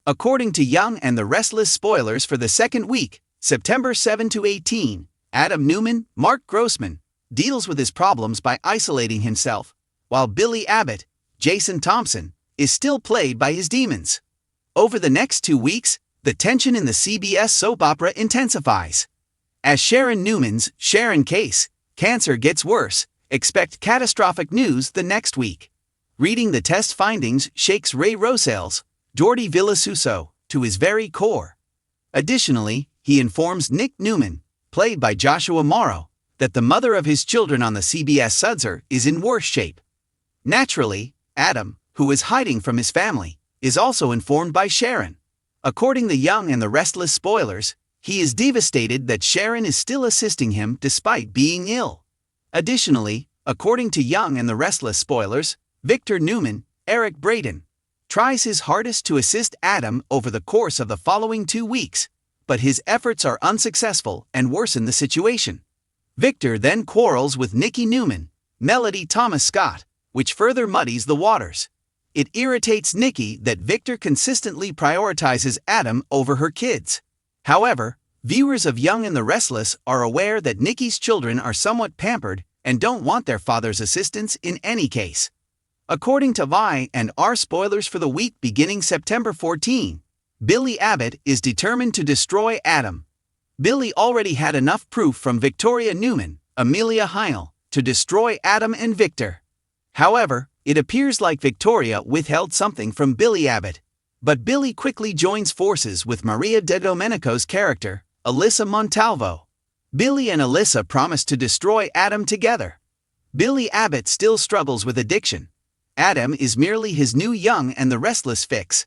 According to Young and the Restless spoilers for the second week, September 7 to 18, Adam Newman, Mark Grossman, deals with his problems by isolating himself, while Billy Abbott, Jason Thompson, is still plagued by his demons. Over the next 2 weeks, the tension in the CBS soap opera intensifies. As Sharon Newman's Sharon case, cancer gets worse, expect catastrophic news the next week. Reading the test findings shakes Ray Rossell's Jordi Villasuso to his very core. Additionally, he informs Nick Newman, played by Joshua Morrow, that the mother of his children on the CBS Sudzer is in worse shape. Naturally, Adam, who is hiding from his family, is also informed by Sharon. According to Young and the Restless spoilers, he is devastated that Sharon is still assisting him despite being ill. Additionally, according to Young and the Restless spoilers, Victor Newman, Eric Braden, tries his hardest to assist Adam over the course of the following 2 weeks, but his efforts are unsuccessful and worsen the situation. Victor then quarrels with Nikki Newman, Melody Thomas Scott, which further muddies the waters. It irritates Nikki that Victor consistently prioritizes Adam over her kids. However, viewers of Young and the Restless are aware that Nikki's children are somewhat pampered and don't want their father's assistance in any case. According to Y and R spoilers for the week beginning September 14, Billy Abbott is determined to destroy Adam. Billy already had enough proof from Victoria Newman, Amelia Heil, to destroy Adam and Victor. However, it appears like Victoria withheld something from Billy Abbott. But Billy quickly joins forces with Maria De Domenico's character, Alyssa Montalvo. Billy and Alyssa promise to destroy Adam together. Billy Abbott still struggles with addiction. Adam is merely his new Young and the Restless fix.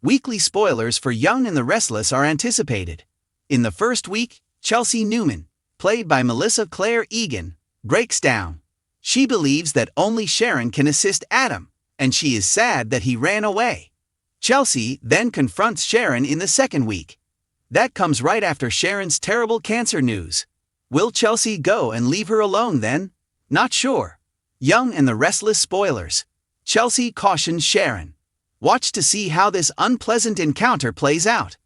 Weekly spoilers for Young and the Restless are anticipated. In the first week, Chelsea Newman, played by Melissa Claire Egan, breaks down. She believes that only Sharon can assist Adam, and she is sad that he ran away. Chelsea then confronts Sharon in the second week. That comes right after Sharon's terrible cancer news. Will Chelsea go and leave her alone then? Not sure. Young and the Restless spoilers. Chelsea cautions Sharon. Watch to see how this unpleasant encounter plays out.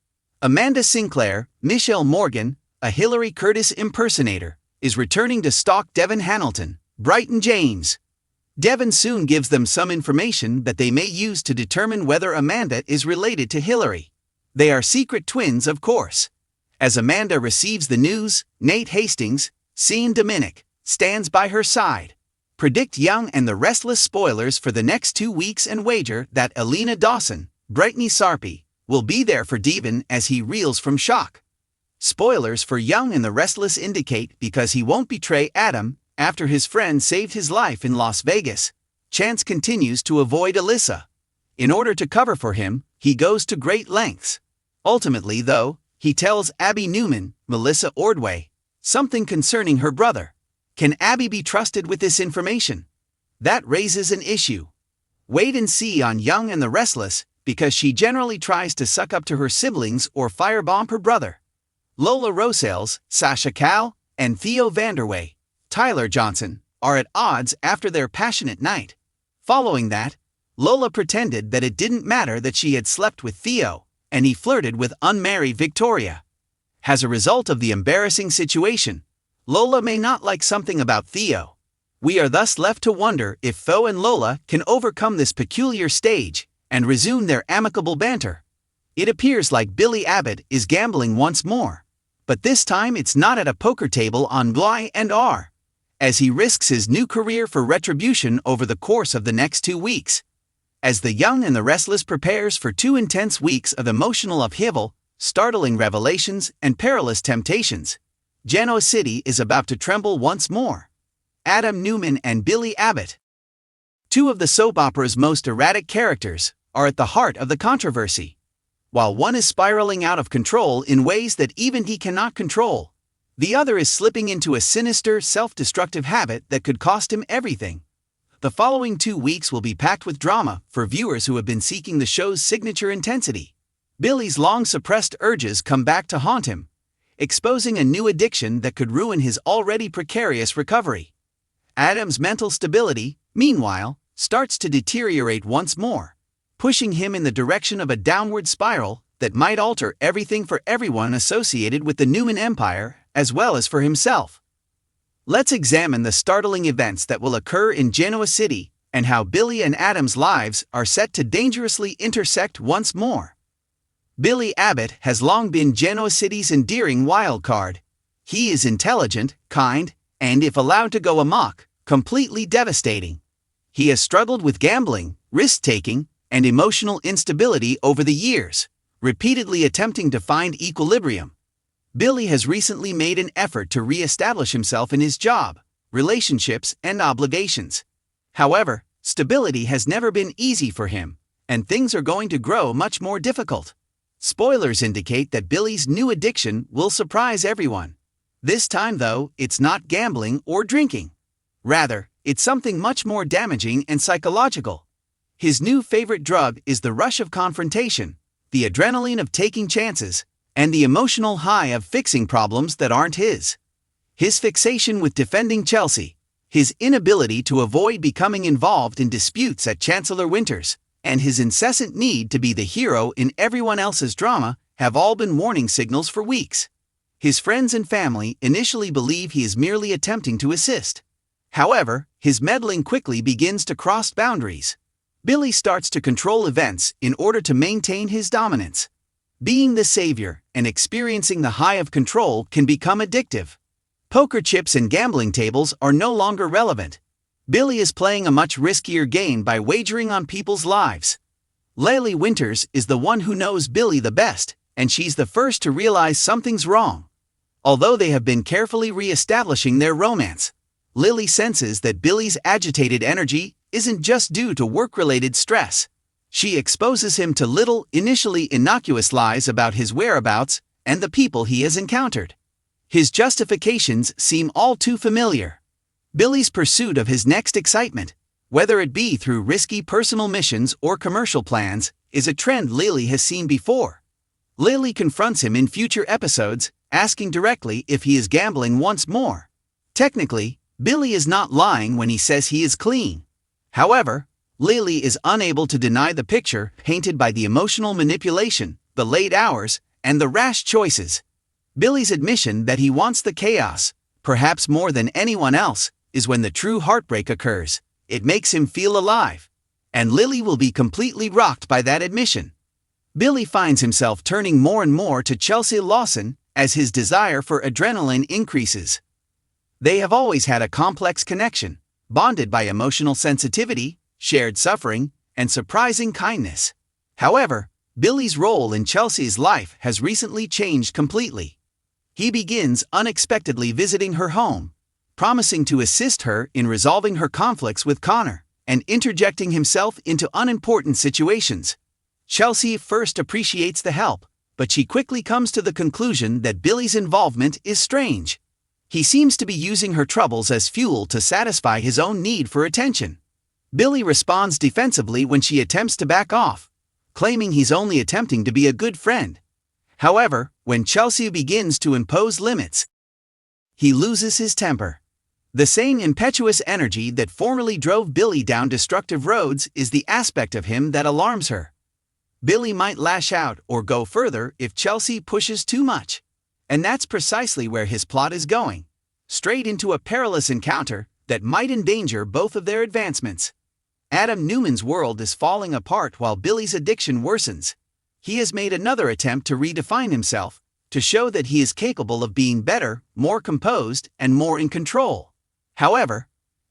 Amanda Sinclair, Michelle Morgan, a Hillary Curtis impersonator, is returning to stalk Devin Hamilton, Brighton James. Devin soon gives them some information that they may use to determine whether Amanda is related to Hillary. They are secret twins, of course. As Amanda receives the news, Nate Hastings, Sean Dominic, stands by her side. Predict Young and the Restless spoilers for the next 2 weeks and wager that Elena Dawson, Brittany Sarpy, will be there for Devin as he reels from shock. Spoilers for Young and the Restless indicate because he won't betray Adam after his friend saved his life in Las Vegas, Chance continues to avoid Alyssa. In order to cover for him, he goes to great lengths. Ultimately, though, he tells Abby Newman, Melissa Ordway, something concerning her brother. Can Abby be trusted with this information? That raises an issue. Wait and see on Young and the Restless, because she generally tries to suck up to her siblings or firebomb her brother. Lola Rosells, Sasha Cal, and Theo Vanderway, Tyler Johnson, are at odds after their passionate night. Following that, Lola pretended that it didn't matter that she had slept with Theo, and he flirted with unmarried Victoria. As a result of the embarrassing situation, Lola may not like something about Theo. We are thus left to wonder if Theo and Lola can overcome this peculiar stage and resume their amicable banter. It appears like Billy Abbott is gambling once more, but this time it's not at a poker table on Y and R, as he risks his new career for retribution over the course of the next 2 weeks. As the Young and the Restless prepares for 2 intense weeks of emotional upheaval, startling revelations, and perilous temptations, Genoa City is about to tremble once more. Adam Newman and Billy Abbott, 2 of the soap opera's most erratic characters, are at the heart of the controversy. While one is spiraling out of control in ways that even he cannot control, the other is slipping into a sinister, self-destructive habit that could cost him everything. The following 2 weeks will be packed with drama for viewers who have been seeking the show's signature intensity. Billy's long-suppressed urges come back to haunt him, exposing a new addiction that could ruin his already precarious recovery. Adam's mental stability, meanwhile, starts to deteriorate once more. pushing him in the direction of a downward spiral that might alter everything for everyone associated with the Newman Empire, as well as for himself. Let's examine the startling events that will occur in Genoa City and how Billy and Adam's lives are set to dangerously intersect once more. Billy Abbott has long been Genoa City's endearing wildcard. He is intelligent, kind, and if allowed to go amok, completely devastating. He has struggled with gambling, risk-taking, and emotional instability over the years, repeatedly attempting to find equilibrium. Billy has recently made an effort to re-establish himself in his job, relationships, and obligations. However, stability has never been easy for him, and things are going to grow much more difficult. Spoilers indicate that Billy's new addiction will surprise everyone. This time, though, it's not gambling or drinking. Rather, it's something much more damaging and psychological. His new favorite drug is the rush of confrontation, the adrenaline of taking chances, and the emotional high of fixing problems that aren't his. His fixation with defending Chelsea, his inability to avoid becoming involved in disputes at Chancellor Winters, and his incessant need to be the hero in everyone else's drama have all been warning signals for weeks. His friends and family initially believe he is merely attempting to assist. However, his meddling quickly begins to cross boundaries. Billy starts to control events in order to maintain his dominance. Being the savior and experiencing the high of control can become addictive. Poker chips and gambling tables are no longer relevant. Billy is playing a much riskier game by wagering on people's lives. Laylee Winters is the one who knows Billy the best, and she's the first to realize something's wrong. Although they have been carefully re-establishing their romance, Lily senses that Billy's agitated energy isn't just due to work-related stress. She exposes him to little, initially innocuous lies about his whereabouts and the people he has encountered. His justifications seem all too familiar. Billy's pursuit of his next excitement, whether it be through risky personal missions or commercial plans, is a trend Lily has seen before. Lily confronts him in future episodes, asking directly if he is gambling once more. Technically, Billy is not lying when he says he is clean. However, Lily is unable to deny the picture painted by the emotional manipulation, the late hours, and the rash choices. Billy's admission that he wants the chaos, perhaps more than anyone else, is when the true heartbreak occurs. It makes him feel alive. And Lily will be completely rocked by that admission. Billy finds himself turning more and more to Chelsea Lawson as his desire for adrenaline increases. They have always had a complex connection, bonded by emotional sensitivity, shared suffering, and surprising kindness. However, Billy's role in Chelsea's life has recently changed completely. He begins unexpectedly visiting her home, promising to assist her in resolving her conflicts with Connor, and interjecting himself into unimportant situations. Chelsea first appreciates the help, but she quickly comes to the conclusion that Billy's involvement is strange. He seems to be using her troubles as fuel to satisfy his own need for attention. Billy responds defensively when she attempts to back off, claiming he's only attempting to be a good friend. However, when Chelsea begins to impose limits, he loses his temper. The same impetuous energy that formerly drove Billy down destructive roads is the aspect of him that alarms her. Billy might lash out or go further if Chelsea pushes too much. And that's precisely where his plot is going, straight into a perilous encounter that might endanger both of their advancements. Adam Newman's world is falling apart while Billy's addiction worsens. He has made another attempt to redefine himself, to show that he is capable of being better, more composed, and more in control. However,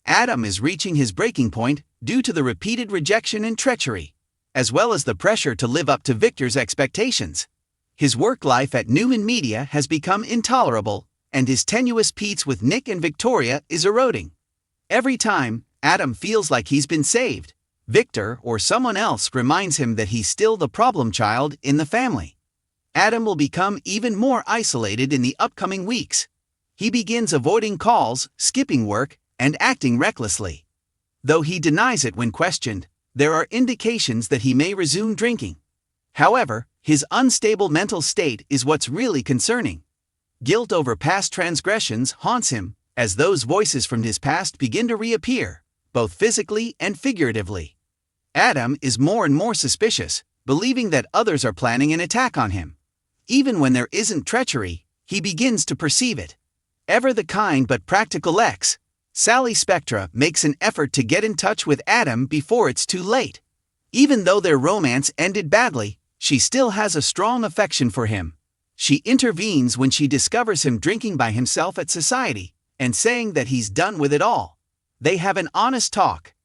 Adam is reaching his breaking point due to the repeated rejection and treachery, as well as the pressure to live up to Victor's expectations. His work life at Newman Media has become intolerable, and his tenuous peace with Nick and Victoria is eroding. Every time Adam feels like he's been saved, Victor or someone else reminds him that he's still the problem child in the family. Adam will become even more isolated in the upcoming weeks. He begins avoiding calls, skipping work, and acting recklessly. Though he denies it when questioned, there are indications that he may resume drinking. However, his unstable mental state is what's really concerning. Guilt over past transgressions haunts him, as those voices from his past begin to reappear, both physically and figuratively. Adam is more and more suspicious, believing that others are planning an attack on him. Even when there isn't treachery, he begins to perceive it. Ever the kind but practical ex, Sally Spectra makes an effort to get in touch with Adam before it's too late. Even though their romance ended badly, she still has a strong affection for him. She intervenes when she discovers him drinking by himself at society, and saying that he's done with it all. They have an honest talk.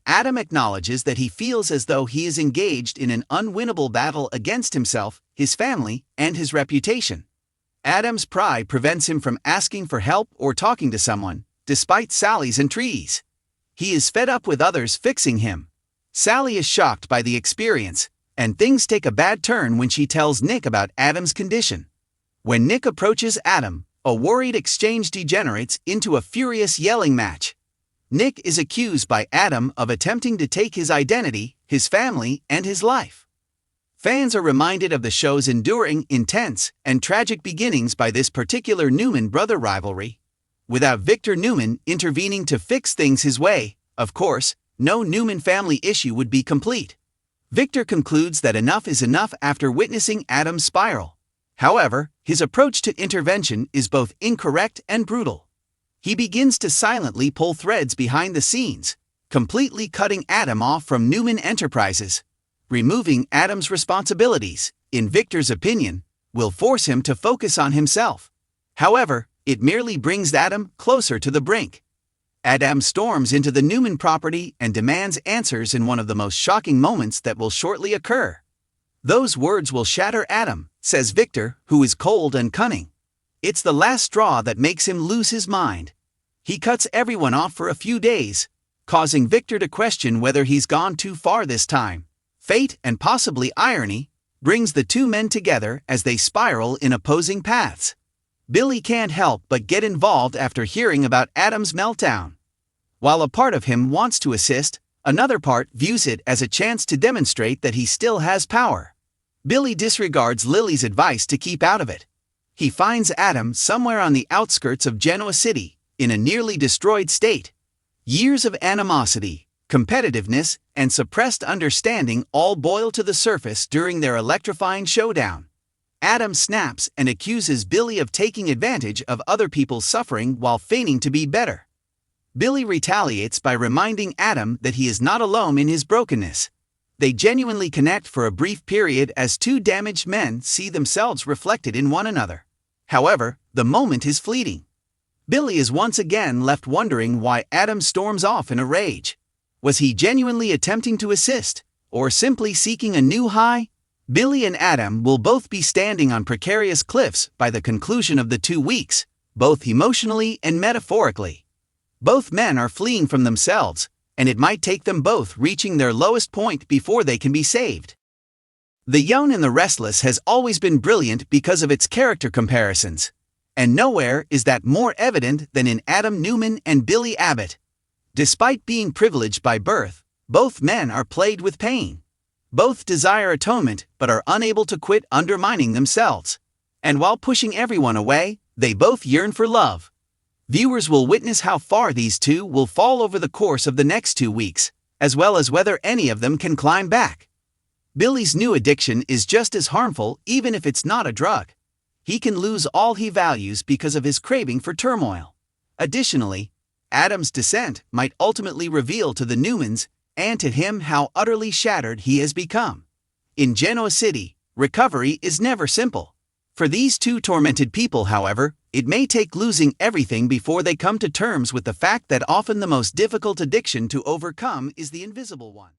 Adam acknowledges that he feels as though he is engaged in an unwinnable battle against himself, his family, and his reputation. Adam's pride prevents him from asking for help or talking to someone, despite Sally's entreaties. He is fed up with others fixing him. Sally is shocked by the experience, and things take a bad turn when she tells Nick about Adam's condition. When Nick approaches Adam, a worried exchange degenerates into a furious yelling match. Nick is accused by Adam of attempting to take his identity, his family, and his life. Fans are reminded of the show's enduring, intense, and tragic beginnings by this particular Newman-brother rivalry. Without Victor Newman intervening to fix things his way, of course, no Newman family issue would be complete. Victor concludes that enough is enough after witnessing Adam's spiral. However, his approach to intervention is both incorrect and brutal. He begins to silently pull threads behind the scenes, completely cutting Adam off from Newman Enterprises. Removing Adam's responsibilities, in Victor's opinion, will force him to focus on himself. However, it merely brings Adam closer to the brink. Adam storms into the Newman property and demands answers in one of the most shocking moments that will shortly occur. "Those words will shatter Adam," says Victor, who is cold and cunning. It's the last straw that makes him lose his mind. He cuts everyone off for a few days, causing Victor to question whether he's gone too far this time. Fate, and possibly irony, brings the two men together as they spiral in opposing paths. Billy can't help but get involved after hearing about Adam's meltdown. While a part of him wants to assist, another part views it as a chance to demonstrate that he still has power. Billy disregards Lily's advice to keep out of it. He finds Adam somewhere on the outskirts of Genoa City, in a nearly destroyed state. Years of animosity, competitiveness, and suppressed understanding all boil to the surface during their electrifying showdown. Adam snaps and accuses Billy of taking advantage of other people's suffering while feigning to be better. Billy retaliates by reminding Adam that he is not alone in his brokenness. They genuinely connect for a brief period as two damaged men see themselves reflected in one another. However, the moment is fleeting. Billy is once again left wondering why Adam storms off in a rage. Was he genuinely attempting to assist, or simply seeking a new high? Billy and Adam will both be standing on precarious cliffs by the conclusion of the 2 weeks, both emotionally and metaphorically. Both men are fleeing from themselves, and it might take them both reaching their lowest point before they can be saved. The Young and the Restless has always been brilliant because of its character comparisons, and nowhere is that more evident than in Adam Newman and Billy Abbott. Despite being privileged by birth, both men are plagued with pain. Both desire atonement but are unable to quit undermining themselves. And while pushing everyone away, they both yearn for love. Viewers will witness how far these two will fall over the course of the next 2 weeks, as well as whether any of them can climb back. Billy's new addiction is just as harmful even if it's not a drug. He can lose all he values because of his craving for turmoil. Additionally, Adam's descent might ultimately reveal to the Newmans and to him how utterly shattered he has become. In Genoa City, recovery is never simple. For these two tormented people, however, it may take losing everything before they come to terms with the fact that often the most difficult addiction to overcome is the invisible one.